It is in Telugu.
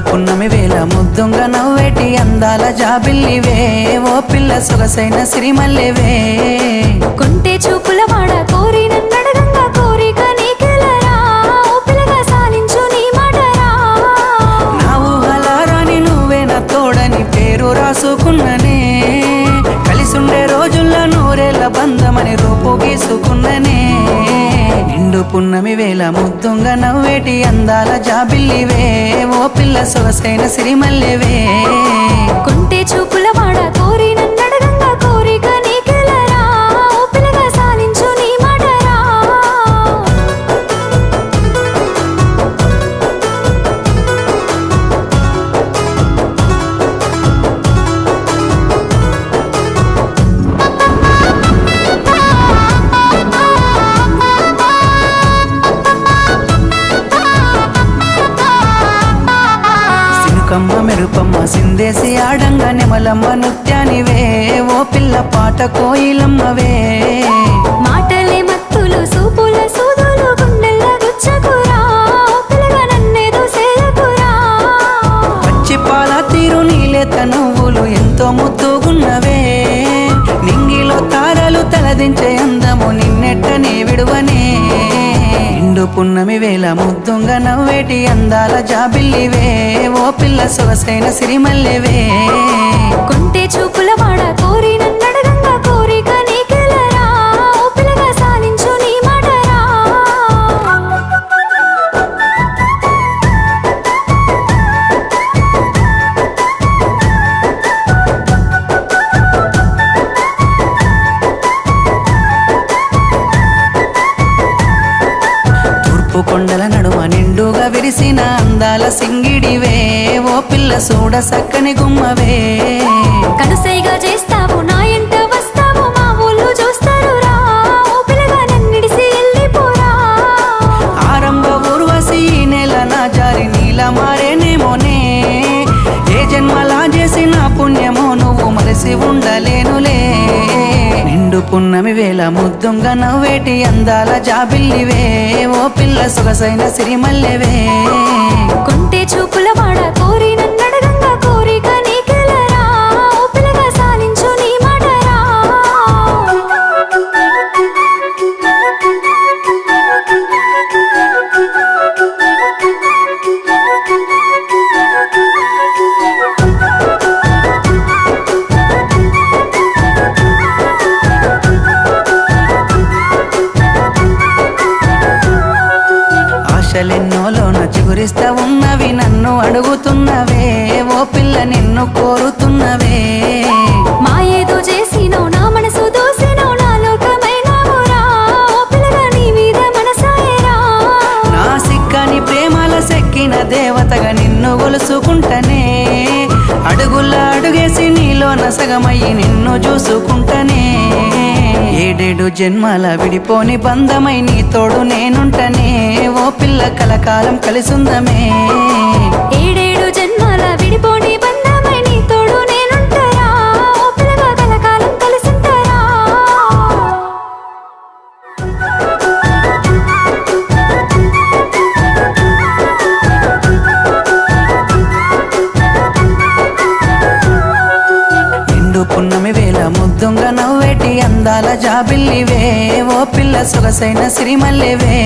పున్నమి వేళ ముద్దుంగ నవ్వేటి అందాల జాబిల్లివే ఓ పిల్ల సొగసైన సిరిమల్లెవే కొంటే చూపుల వాడ కోరి నన్నడగంగా కోరిక నీకెలరా ఓ పిల్లగా సాలించు నీ మాటరా నా ఊహలారాని నువ్వే నా తోడని పేరు రాసుకున్ననే కలిసుండే రోజుల్లో నూరేళ్ల బంధమని రూపు గీసుకున్ననే నిండు పున్నమి వేళ ముద్దుంగ నవ్వేటి అందాల జాబిల్లివే ఓ పిల్ల సొగసైన సిరిమల్లెవే కొంటే చూపుల వాడ కోరి నన్నడగంగా కోరిక నీకెలరా ఓ పిల్లగా సాలించు నీ మాటరా కమ్మ మెరుపమ్మ సిందేసి ఆడంగా నెమలమ్మ నృత్యానివే ఓ పిల్ల పాట కోయిలమ్మవే మాటలే మత్తులు సూపుల సూదులు గుండెల్లో గుచ్చకురా ఓ పిల్లగా నన్నేదో సేయకురా పచ్చి పాల తీరు నీలేత నువ్వులు ఎంతో ముద్దుగున్నవే నింగిలో తారలు తలదించే అందము నిన్నెట్టనే విడువనే నిండు పున్నమి వేళ ముద్దుంగ నవ్వేటి అందాల జాబిల్లివే ఓ పిల్ల సొగసైన సిరిమల్లెవే కొంటే చూపుల వాడ కోరి నన్నడగంగా కోరిక నీకెలరా ఓ పిల్లగా సాలించు నీ మాటరా తూర్పు కొండల నడుమ నిండుగా విరిసిన అందాల సింగిడివే ఓ పిల్ల సూడ సక్కని గుమ్మవే కనుసైగా చేస్తావు నా ఎంట వస్తావు మా ఊళ్ళు చూస్తారు రా ఓ పిల్లగా నన్నిడిసి వెళ్ళిపోరా ఆరంభ ఊర్వశి ఈ నెల నా జారి నీల మారేనేమోనే ఏ జన్మలా చేసిన పుణ్యమో నువ్వు మరసి ఉండలేనులే నిండు పున్నమి వేళ ముద్దుంగ నవ్వేటి అందాల జాబిల్లివే ఓ పిల్ల సొగసైన సిరిమల్లెవే కొంటే చూపుల వాడ కోరి నన్నడగంగా కోరిక నీకెలరా ఓ పిల్లగా సాలించు నీ మాటరా ఆశలెన్నోలోన చిగురిస్తా ఉన్నవి నన్ను అడుగుతున్నవే ఓ పిల్ల నిన్ను కోరుతున్నవే మా ఏదో చేసినో నా మనసు దోసినో నా లోకమైనావురా ఓ పిల్లగా నీ మీద మనసాయరా నా సిక్కని ప్రేమల సెక్కిన దేవతగా నిన్ను గొలుసుకుంటనే అడుగుల అడుగేసి నీలోన సగమయ్యి నిన్ను చూసుకుంటనే ఏడేడు జన్మల విడిపోని బంధమై నీ తోడు నేనుంటనే ఓ పిల్ల కలకాలం కలిసుందమే ఏడేడు జన్మల విడిపోని బంధమై నీ తోడు నేనుంటారా ఓ పిల్లగా కలకాలం కలిసుంటారా నిండు పున్నమి వేళ ముద్దుంగ నవ్వేటి అందాల జాబిల్లివే ఓ పిల్ల సొగసైన సిరిమల్లెవే